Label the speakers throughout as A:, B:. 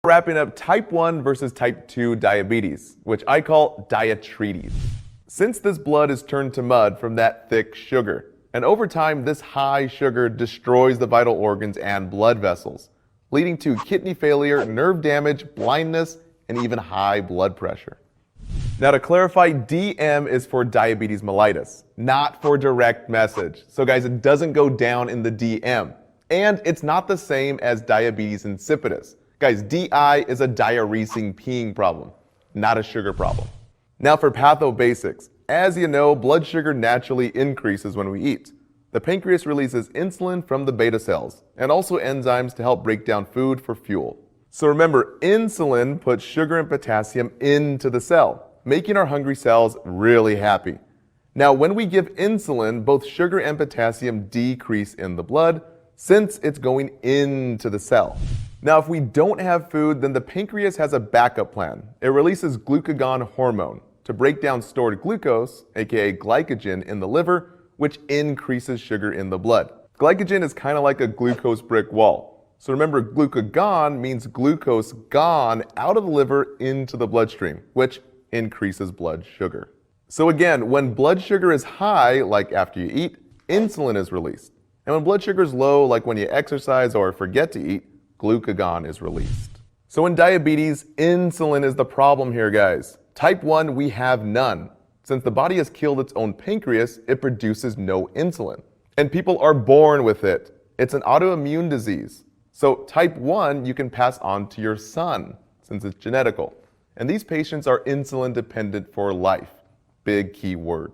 A: wrapping up type 1 versus type 2 diabetes, which I call diabetes. Since this blood is turned to mud from that thick sugar, and over time this high sugar destroys the vital organs and blood vessels, leading to kidney failure, nerve damage, blindness, and even high blood pressure. Now to clarify, DM is for diabetes mellitus, not for direct message. So guys, it doesn't go down in the DM. And it's not the same as diabetes insipidus. Guys, DI is a diuresing peeing problem, not a sugar problem. Now for pathobasics. As you know, blood sugar naturally increases when we eat. The pancreas releases insulin from the beta cells and also enzymes to help break down food for fuel. So remember, insulin puts sugar and potassium into the cell, making our hungry cells really happy. Now, when we give insulin, both sugar and potassium decrease in the blood since it's going into the cell. Now, if we don't have food, then the pancreas has a backup plan. It releases glucagon hormone to break down stored glucose, aka glycogen, in the liver, which increases sugar in the blood. Glycogen is kind of like a glucose brick wall. So remember, glucagon means glucose gone out of the liver into the bloodstream, which increases blood sugar. So again, when blood sugar is high, like after you eat, insulin is released. And when blood sugar is low, like when you exercise or forget to eat, glucagon is released. So in diabetes, insulin is the problem here, guys. Type 1, we have none. Since the body has killed its own pancreas, it produces no insulin. And people are born with it. It's an autoimmune disease. So type 1, you can pass on to your son, since it's genetical. And these patients are insulin dependent for life. Big key word.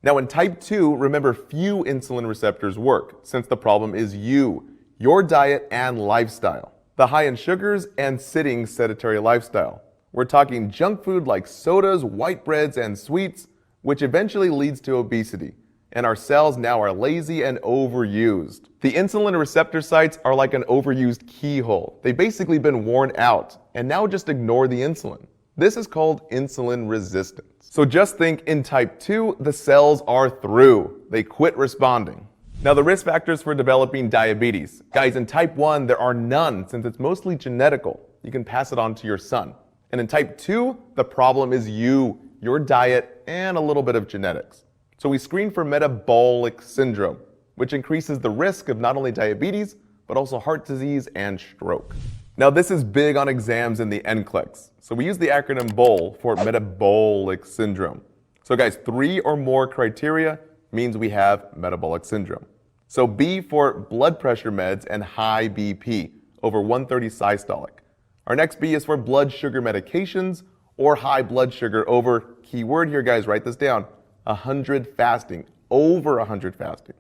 A: Now in type 2, remember, few insulin receptors work, since the problem is you, your diet and lifestyle. The high in sugars and sitting sedentary lifestyle. We're talking junk food like sodas, white breads, and sweets, which eventually leads to obesity. And our cells now are lazy and overused. The insulin receptor sites are like an overused keyhole. They've basically been worn out, and now just ignore the insulin. This is called insulin resistance. So just think, in type 2, the cells are through. They quit responding. Now the risk factors for developing diabetes. Guys, in type 1, there are none, since it's mostly genetical. You can pass it on to your son. And in type 2, the problem is you, your diet, and a little bit of genetics. So we screen for metabolic syndrome, which increases the risk of not only diabetes, but also heart disease and stroke. Now this is big on exams in the NCLEX. So we use the acronym BOL for metabolic syndrome. So guys, 3 or more criteria means we have metabolic syndrome. So B for blood pressure meds and high BP, over 130 systolic. Our next B is for blood sugar medications or high blood sugar over, keyword here guys, write this down, 100 fasting, over 100 fasting.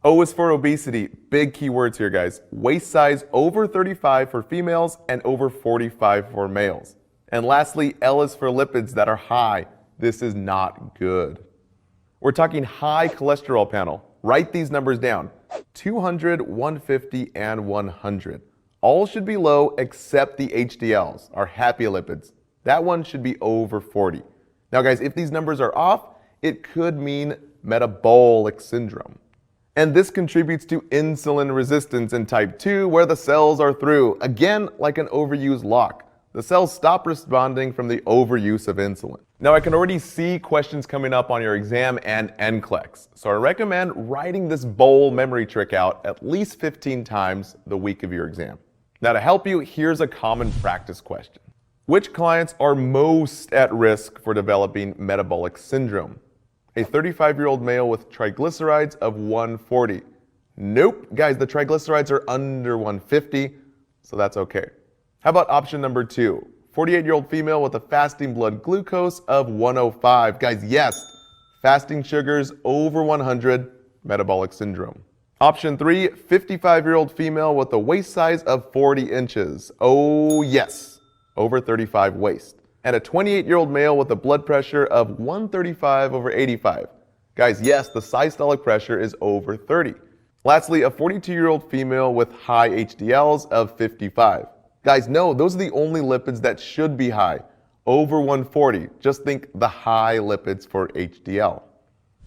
A: O is for obesity, big keywords here guys, waist size over 35 for females and over 45 for males. And lastly, L is for lipids that are high. This is not good. We're talking high cholesterol panel. Write these numbers down, 200, 150, and 100. All should be low except the HDLs, our happy lipids. That one should be over 40. Now guys, if these numbers are off, it could mean metabolic syndrome. And this contributes to insulin resistance in type 2, where the cells are through. Again, like an overused lock. The cells stop responding from the overuse of insulin. Now I can already see questions coming up on your exam and NCLEX. So I recommend writing this BOL memory trick out at least 15 times the week of your exam. Now to help you, here's a common practice question. Which clients are most at risk for developing metabolic syndrome? A 35-year-old male with triglycerides of 140. Nope, guys, the triglycerides are under 150, so that's okay. How about option number 2? 48-year-old female with a fasting blood glucose of 105. Guys, yes, fasting sugars over 100, metabolic syndrome. Option 3, 55-year-old female with a waist size of 40 inches. Oh yes, over 35 waist. And a 28-year-old male with a blood pressure of 135 over 85. Guys, yes, the systolic pressure is over 30. Lastly, a 42-year-old female with high HDLs of 55. Guys, no, those are the only lipids that should be high, over 140. Just think the high lipids for HDL.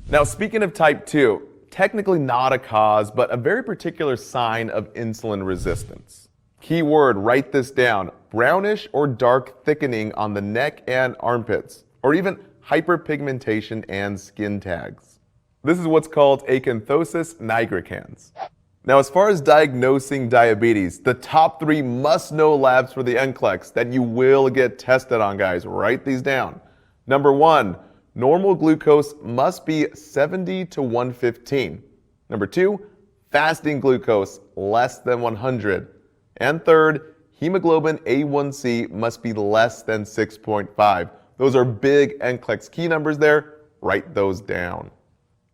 A: Now, speaking of type 2, technically not a cause, but a very particular sign of insulin resistance. Keyword, write this down, brownish or dark thickening on the neck and armpits, or even hyperpigmentation and skin tags. This is what's called acanthosis nigricans. Now, as far as diagnosing diabetes, the top 3 must-know labs for the NCLEX that you will get tested on, guys. Write these down. Number 1, normal glucose must be 70 to 115. Number 2, fasting glucose less than 100. And third, hemoglobin A1C must be less than 6.5. Those are big NCLEX key numbers there. Write those down.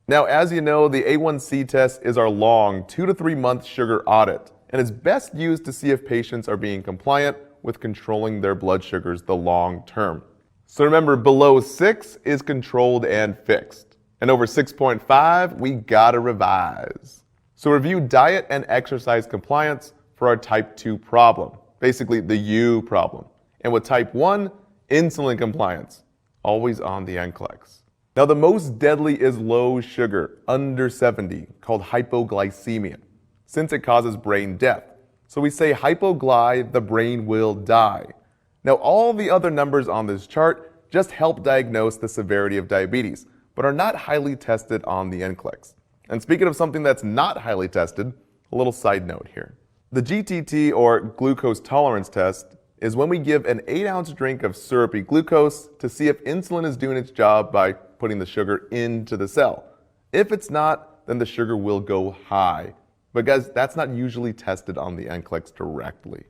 A: Now, as you know, the A1C test is our long 2 to 3 month sugar audit, and is best used to see if patients are being compliant with controlling their blood sugars the long term. So remember, below 6 is controlled and fixed, and over 6.5, we gotta revise. So review diet and exercise compliance for our type 2 problem, basically the U problem. And with type 1, insulin compliance, always on the NCLEX. Now, the most deadly is low sugar, under 70, called hypoglycemia, since it causes brain death. So we say hypogly, the brain will die. Now, all the other numbers on this chart just help diagnose the severity of diabetes, but are not highly tested on the NCLEX. And speaking of something that's not highly tested, a little side note here. The GTT, or glucose tolerance test, is when we give an 8-ounce drink of syrupy glucose to see if insulin is doing its job by putting the sugar into the cell. If it's not, then the sugar will go high. But guys, that's not usually tested on the NCLEX directly.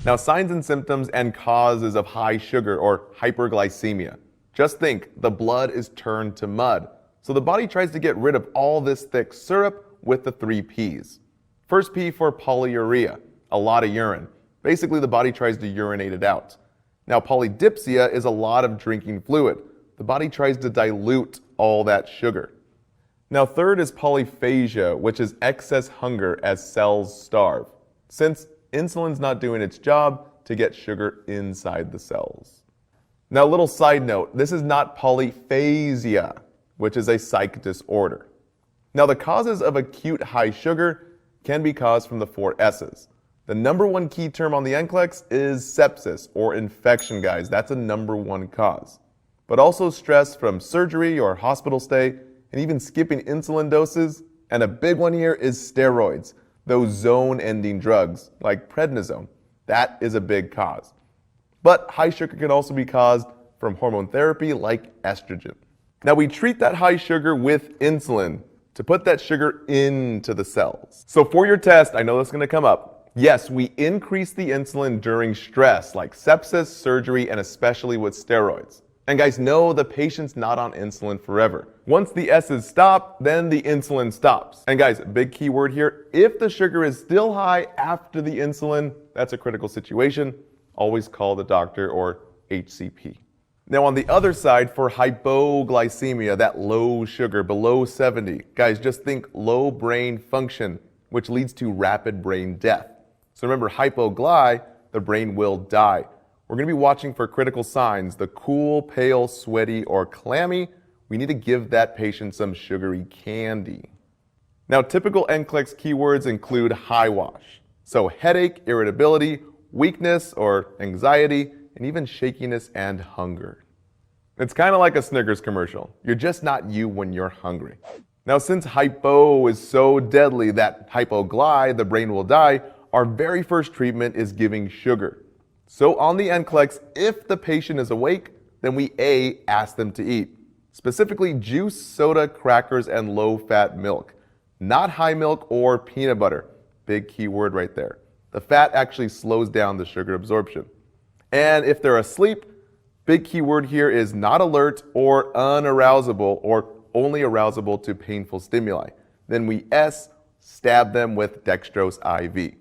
A: Now, signs and symptoms and causes of high sugar or hyperglycemia. Just think, the blood is turned to mud. So the body tries to get rid of all this thick syrup with the 3 P's. First P for polyuria, a lot of urine. Basically, the body tries to urinate it out. Now, polydipsia is a lot of drinking fluid. The body tries to dilute all that sugar. Now, third is polyphagia, which is excess hunger as cells starve, since insulin's not doing its job to get sugar inside the cells. Now, a little side note, this is not polyphasia, which is a psych disorder. Now, the causes of acute high sugar can be caused from the 4 S's. The number 1 key term on the NCLEX is sepsis or infection, guys. That's a number 1 cause. But also stress from surgery or hospital stay, and even skipping insulin doses. And a big one here is steroids, those zone-ending drugs like prednisone. That is a big cause. But high sugar can also be caused from hormone therapy like estrogen. Now, we treat that high sugar with insulin to put that sugar into the cells. So for your test, I know this is going to come up. Yes, we increase the insulin during stress like sepsis, surgery, and especially with steroids. And guys, know the patient's not on insulin forever. Once the S's stop, then the insulin stops. And guys, big key word here, if the sugar is still high after the insulin, that's a critical situation. Always call the doctor or HCP. Now, on the other side, for hypoglycemia, that low sugar below 70, guys, just think low brain function, which leads to rapid brain death. So remember, hypogly, the brain will die. We're going to be watching for critical signs, the cool, pale, sweaty, or clammy. We need to give that patient some sugary candy. Now, typical NCLEX keywords include high wash. So headache, irritability, weakness or anxiety, and even shakiness and hunger. It's kind of like a Snickers commercial. You're just not you when you're hungry. Now, since hypo is so deadly that hypogly, the brain will die, our very first treatment is giving sugar. So on the NCLEX, if the patient is awake, then we ask them to eat. Specifically juice, soda, crackers, and low-fat milk. Not high milk or peanut butter. Big key word right there. The fat actually slows down the sugar absorption. And if they're asleep, big key word here is not alert or unarousable or only arousable to painful stimuli. Then we stab them with dextrose IV.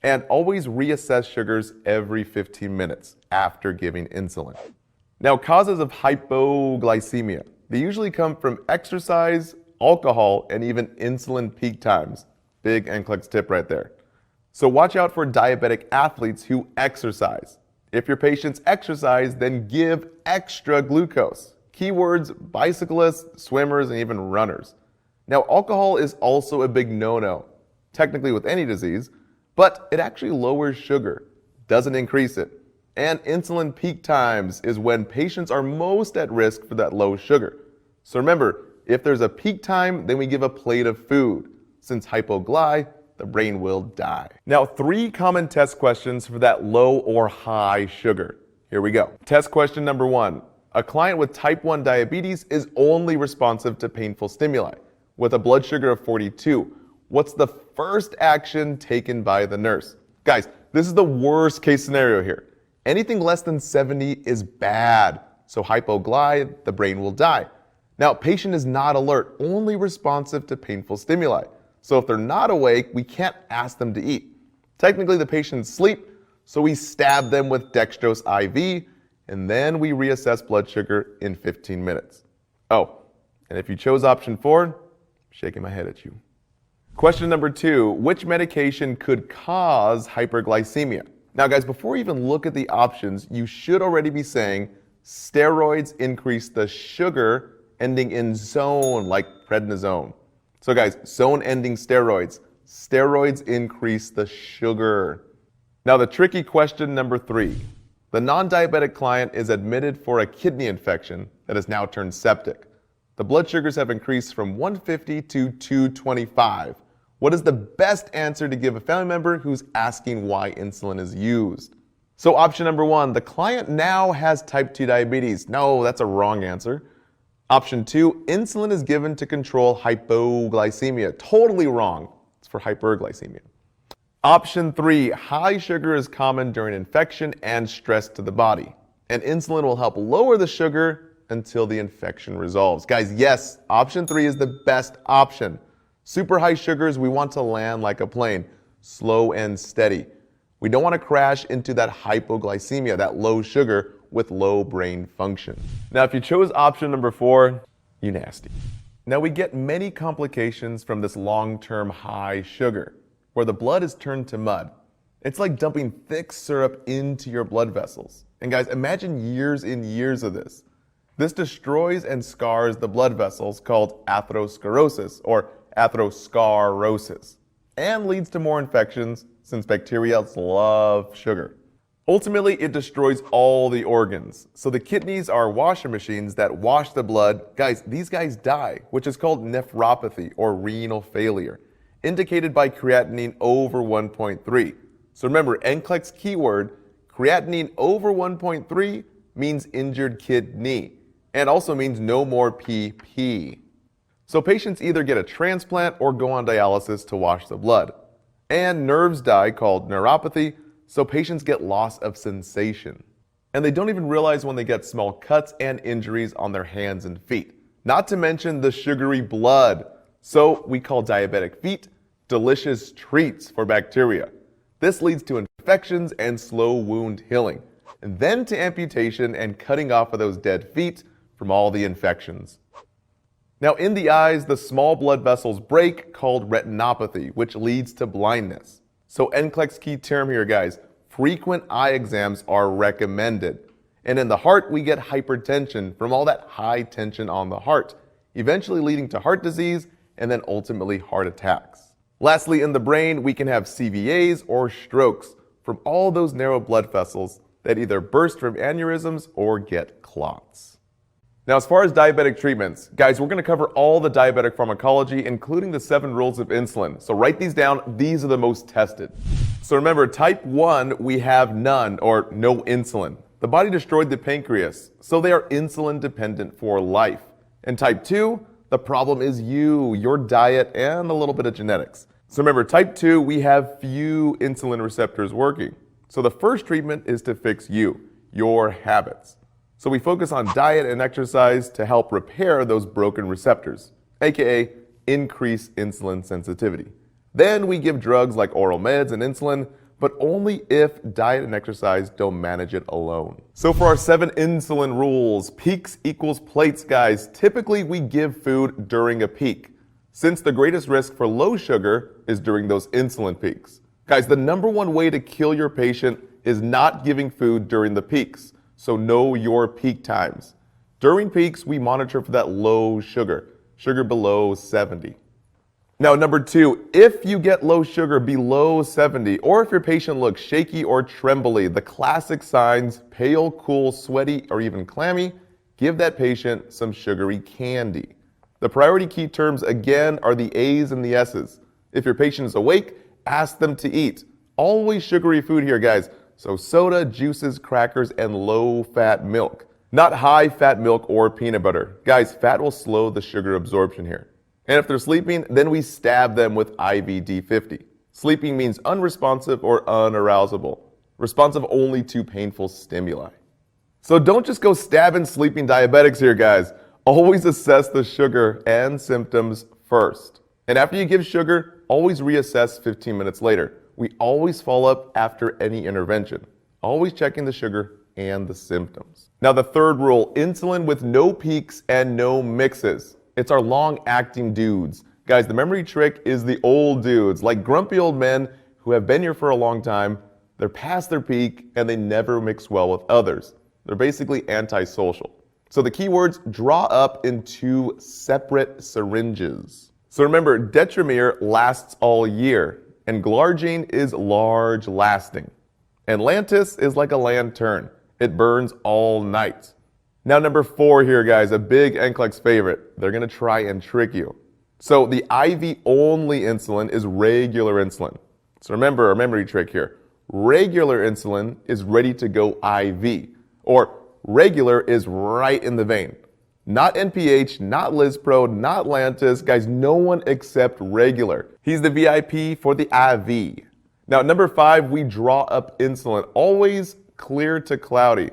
A: And always reassess sugars every 15 minutes after giving insulin. Now, causes of hypoglycemia. They usually come from exercise, alcohol, and even insulin peak times. Big NCLEX tip right there. So watch out for diabetic athletes who exercise. If your patients exercise, then give extra glucose. Keywords, bicyclists, swimmers, and even runners. Now, alcohol is also a big no-no, technically with any disease, but it actually lowers sugar, doesn't increase it. And insulin peak times is when patients are most at risk for that low sugar. So remember, if there's a peak time, then we give a plate of food. Since hypogly, the brain will die. Now, 3 common test questions for that low or high sugar. Here we go. Test question number 1. A client with type 1 diabetes is only responsive to painful stimuli. With a blood sugar of 42, what's the first action taken by the nurse? Guys, this is the worst case scenario here. Anything less than 70 is bad. So hypogly, the brain will die. Now, patient is not alert, only responsive to painful stimuli. So if they're not awake, we can't ask them to eat. Technically, the patient's asleep, so we stab them with dextrose IV, and then we reassess blood sugar in 15 minutes. Oh, and if you chose option 4, I'm shaking my head at you. Question number 2, which medication could cause hyperglycemia? Now guys, before we even look at the options, you should already be saying steroids increase the sugar ending in zone, like prednisone. So guys, zone ending steroids. Steroids increase the sugar. Now the tricky question number 3. The non-diabetic client is admitted for a kidney infection that has now turned septic. The blood sugars have increased from 150 to 225. What is the best answer to give a family member who's asking why insulin is used? So option number 1, the client now has type 2 diabetes. No, that's a wrong answer. Option 2, insulin is given to control hypoglycemia. Totally wrong. It's for hyperglycemia. Option 3, high sugar is common during infection and stress to the body. And insulin will help lower the sugar until the infection resolves. Guys, yes, option 3 is the best option. Super high sugars, we want to land like a plane, slow and steady. We don't want to crash into that hypoglycemia, that low sugar with low brain function. Now, if you chose option number 4, you nasty. Now, we get many complications from this long-term high sugar, where the blood is turned to mud. It's like dumping thick syrup into your blood vessels. And guys, imagine years and years of this. This destroys and scars the blood vessels called atherosclerosis or atherosclerosis, and leads to more infections since bacteria love sugar. Ultimately, it destroys all the organs. So the kidneys are washer machines that wash the blood. Guys, these guys die, which is called nephropathy or renal failure, indicated by creatinine over 1.3. So remember, NCLEX keyword, creatinine over 1.3 means injured kidney, and also means no more PP. So patients either get a transplant or go on dialysis to wash the blood. And nerves die, called neuropathy, so patients get loss of sensation. And they don't even realize when they get small cuts and injuries on their hands and feet. Not to mention the sugary blood. So we call diabetic feet delicious treats for bacteria. This leads to infections and slow wound healing, and then to amputation and cutting off of those dead feet from all the infections. Now in the eyes, the small blood vessels break, called retinopathy, which leads to blindness. So NCLEX key term here, guys, frequent eye exams are recommended. And in the heart, we get hypertension from all that high tension on the heart, eventually leading to heart disease and then ultimately heart attacks. Lastly, in the brain, we can have CVAs or strokes from all those narrow blood vessels that either burst from aneurysms or get clots. Now, as far as diabetic treatments, guys, we're going to cover all the diabetic pharmacology, including the 7 rules of insulin. So write these down. These are the most tested. So remember, type 1, we have none or no insulin. The body destroyed the pancreas, so they are insulin dependent for life. And type 2, the problem is your diet, and a little bit of genetics. So remember, type 2, we have few insulin receptors working. So the first treatment is to fix your habits. So we focus on diet and exercise to help repair those broken receptors, aka increase insulin sensitivity. Then we give drugs like oral meds and insulin, but only if diet and exercise don't manage it alone. So for our 7 insulin rules, peaks equals plates, guys. Typically we give food during a peak, since the greatest risk for low sugar is during those insulin peaks. Guys, the number 1 way to kill your patient is not giving food during the peaks. So know your peak times. During peaks, we monitor for that low sugar below 70. Now, number 2, if you get low sugar below 70, or if your patient looks shaky or trembly, the classic signs, pale, cool, sweaty, or even clammy, give that patient some sugary candy. The priority key terms again are the A's and the S's. If your patient is awake, ask them to eat. Always sugary food here, guys. So soda, juices, crackers, and low-fat milk. Not high-fat milk or peanut butter. Guys, fat will slow the sugar absorption here. And if they're sleeping, then we stab them with IVD-50. Sleeping means unresponsive or unarousable. Responsive only to painful stimuli. So don't just go stabbing sleeping diabetics here, guys. Always assess the sugar and symptoms first. And after you give sugar, always reassess 15 minutes later. We always follow up after any intervention. Always checking the sugar and the symptoms. Now the third rule, insulin with no peaks and no mixes. It's our long-acting dudes. Guys, the memory trick is the old dudes, like grumpy old men who have been here for a long time. They're past their peak and they never mix well with others. They're basically antisocial. So the keywords, draw up in 2 separate syringes. So remember, Detromir lasts all year, and Glargine is large lasting. And Lantus is like a lantern. It burns all night. Now number 4 here, guys, a big NCLEX favorite. They're going to try and trick you. So the IV-only insulin is regular insulin. So remember our memory trick here. Regular insulin is ready to go IV, or regular is right in the vein. Not NPH, not Lispro, not Lantus. Guys, no one except regular. He's the VIP for the IV. Now, number 5, we draw up insulin. Always clear to cloudy.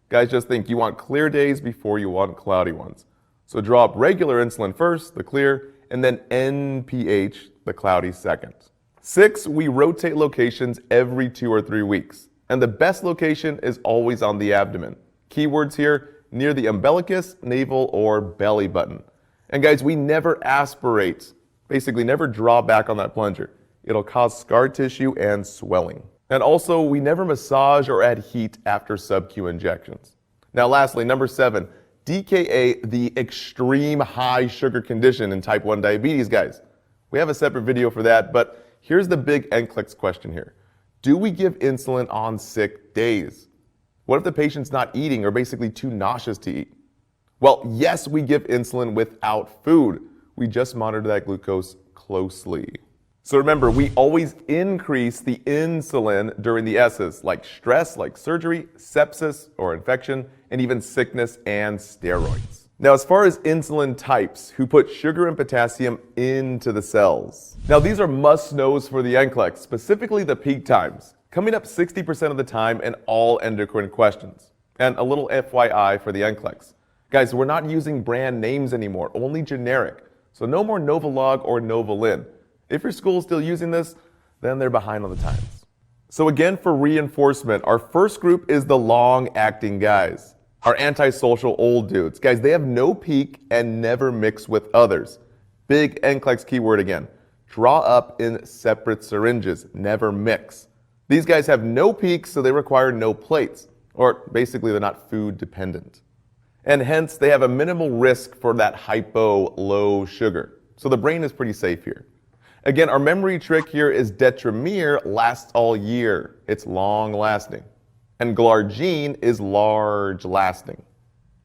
A: Guys, just think you want clear days before you want cloudy ones. So draw up regular insulin first, the clear, and then NPH, the cloudy second. 6, we rotate locations every 2 or 3 weeks. And the best location is always on the abdomen. Keywords here, near the umbilicus, navel, or belly button. And guys, we never aspirate. Basically, never draw back on that plunger. It'll cause scar tissue and swelling. And also, we never massage or add heat after sub-Q injections. Now lastly, number 7, DKA, the extreme high sugar condition in type 1 diabetes, guys. We have a separate video for that, but here's the big NCLEX question here. Do we give insulin on sick days? What if the patient's not eating or basically too nauseous to eat? Well, yes, we give insulin without food. We just monitor that glucose closely. So remember, we always increase the insulin during the S's, like stress, like surgery, sepsis or infection, and even sickness and steroids. Now, as far as insulin types, who put sugar and potassium into the cells. Now, these are must-knows for the NCLEX, specifically the peak times, coming up 60% of the time in all endocrine questions. And a little FYI for the NCLEX. Guys, we're not using brand names anymore, only generic. So no more Novolog or Novolin. If your school is still using this, then they're behind on the times. So again, for reinforcement, our first group is the long-acting guys. Our antisocial old dudes. Guys, they have no peak and never mix with others. Big NCLEX keyword again. Draw up in separate syringes, never mix. These guys have no peaks, so they require no plates. Or basically, they're not food dependent. And hence, they have a minimal risk for that hypo low sugar. So the brain is pretty safe here. Again, our memory trick here is Detromir lasts all year. It's long lasting. And Glargine is large lasting.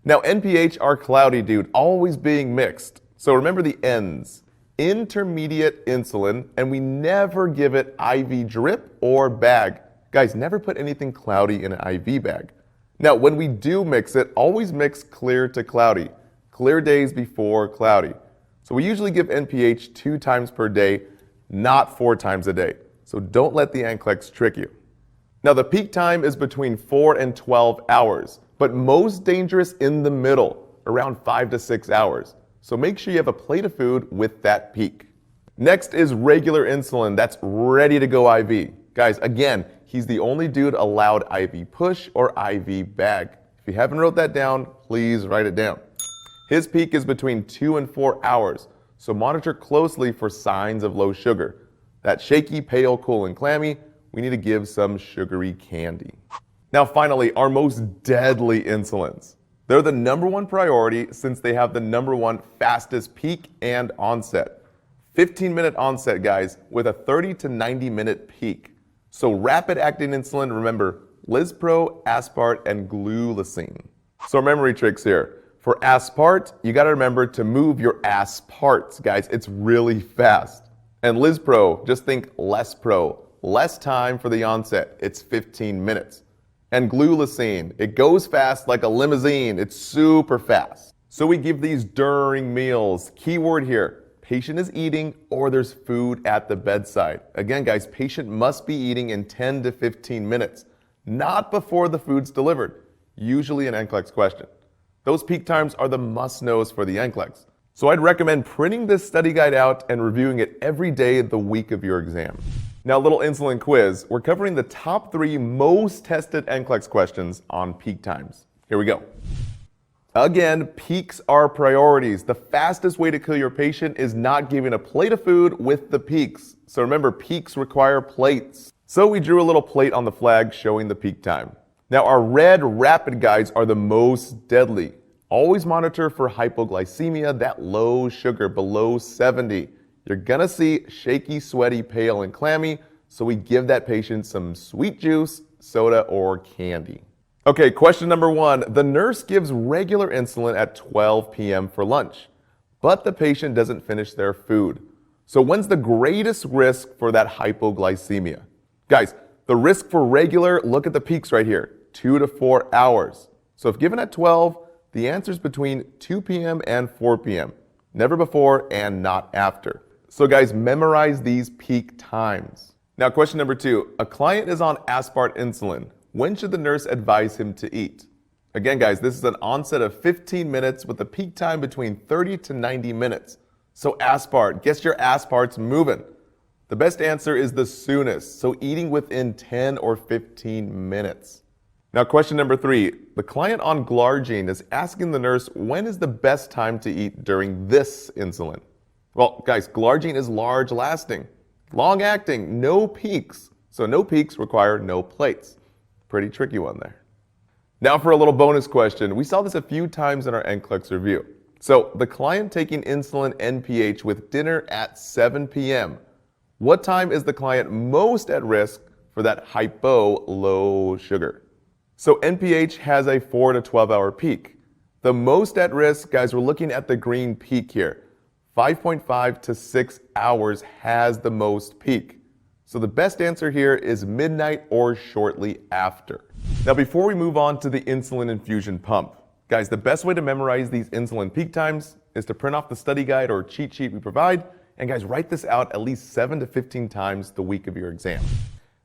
A: Now NPH, our cloudy dude, always being mixed. So remember the N's. Intermediate insulin, and we never give it IV drip or bag. Guys, never put anything cloudy in an IV bag. Now, when we do mix it, always mix clear to cloudy. Clear days before cloudy. So we usually give NPH 2 times per day, not 4 times a day. So don't let the NCLEX trick you. Now the peak time is between 4 and 12 hours, but most dangerous in the middle, around 5 to 6 hours. So make sure you have a plate of food with that peak. Next is regular insulin that's ready to go IV. Guys, again, he's the only dude allowed IV push or IV bag. If you haven't wrote that down, please write it down. His peak is between 2 and 4 hours, so monitor closely for signs of low sugar. That shaky, pale, cool, and clammy, we need to give some sugary candy. Now finally, our most deadly insulins. They're the number 1 priority since they have the number 1 fastest peak and onset. 15-minute onset, guys, with a 30 to 90-minute peak. So rapid-acting insulin, remember, Lispro, Aspart, and Glulisine. So memory tricks here. For Aspart, you got to remember to move your ass parts, guys. It's really fast. And Lispro, just think Lespro. Less time for the onset. It's 15 minutes. And Glulisine, it goes fast like a limousine. It's super fast. So we give these during meals. Keyword here, patient is eating or there's food at the bedside. Again, guys, patient must be eating in 10 to 15 minutes, not before the food's delivered. Usually an NCLEX question. Those peak times are the must-knows for the NCLEX. So I'd recommend printing this study guide out and reviewing it every day the week of your exam. Now, a little insulin quiz. We're covering the top 3 most tested NCLEX questions on peak times. Here we go. Again, peaks are priorities. The fastest way to kill your patient is not giving a plate of food with the peaks. So remember, peaks require plates. So we drew a little plate on the flag showing the peak time. Now, our red rapid guides are the most deadly. Always monitor for hypoglycemia, that low sugar below 70. You're gonna see shaky, sweaty, pale, and clammy, so we give that patient some sweet juice, soda, or candy. Okay, question number 1. The nurse gives regular insulin at 12 p.m. for lunch, but the patient doesn't finish their food. So when's the greatest risk for that hypoglycemia? Guys, the risk for regular, look at the peaks right here, 2 to 4 hours. So if given at 12, the answer is between 2 p.m. and 4 p.m. Never before and not after. So guys, memorize these peak times. Now question number 2. A client is on Aspart insulin. When should the nurse advise him to eat? Again, guys, this is an onset of 15 minutes with a peak time between 30 to 90 minutes. So Aspart, get your Asparts moving. The best answer is the soonest, so eating within 10 or 15 minutes. Now question number 3. The client on Glargine is asking the nurse when is the best time to eat during this insulin? Well, guys, Glargine is large lasting, long acting, no peaks. So no peaks require no plates. Pretty tricky one there. Now for a little bonus question. We saw this a few times in our NCLEX review. So the client taking insulin NPH with dinner at 7 p.m. What time is the client most at risk for that hypo low sugar? So NPH has a 4 to 12 hour peak. The most at risk, guys, we're looking at the green peak here. 5.5 to 6 hours has the most peak. So the best answer here is midnight or shortly after. Now before we move on to the insulin infusion pump, guys, the best way to memorize these insulin peak times is to print off the study guide or cheat sheet we provide, and guys, write this out at least 7 to 15 times the week of your exam.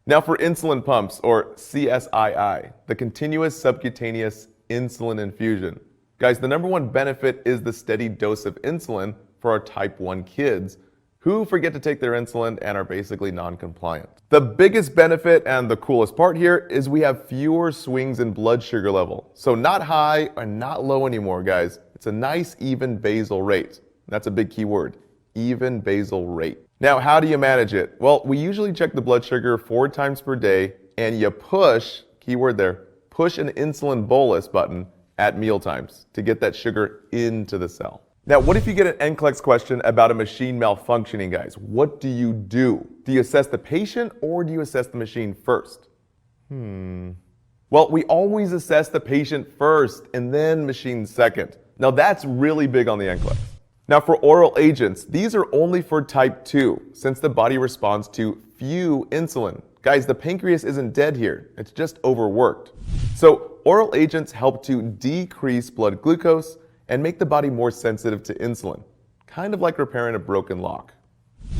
A: Now for insulin pumps, or CSII, the continuous subcutaneous insulin infusion. Guys, the number 1 benefit is the steady dose of insulin for our type 1 kids who forget to take their insulin and are basically non-compliant. The biggest benefit and the coolest part here is we have fewer swings in blood sugar level. So not high and not low anymore, guys. It's a nice even basal rate. That's a big key word, even basal rate. Now, how do you manage it? Well, we usually check the blood sugar 4 times per day, and you push, keyword there, push an insulin bolus button at meal times to get that sugar into the cell. Now, what if you get an NCLEX question about a machine malfunctioning, guys? What do you do? Do you assess the patient or do you assess the machine first? Well, we always assess the patient first and then machine second. Now, that's really big on the NCLEX. Now, for oral agents, these are only for type 2 since the body responds to few insulin. Guys, the pancreas isn't dead here. It's just overworked. So oral agents help to decrease blood glucose and make the body more sensitive to insulin, kind of like repairing a broken lock.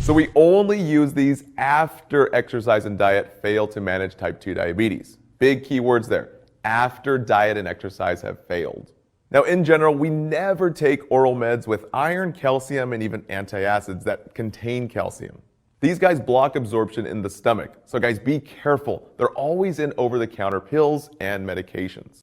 A: So we only use these after exercise and diet fail to manage type 2 diabetes. Big keywords there, after diet and exercise have failed. Now in general, we never take oral meds with iron, calcium, and even antacids that contain calcium. These guys block absorption in the stomach. So guys, be careful. They're always in over-the-counter pills and medications.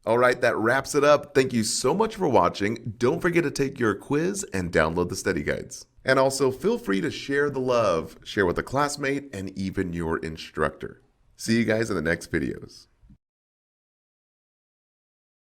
B: All right, that wraps it up. Thank you so much for watching. Don't forget to take your quiz and download the study guides. And also feel free to share the love, share with a classmate, and even your instructor. See you guys in the next videos.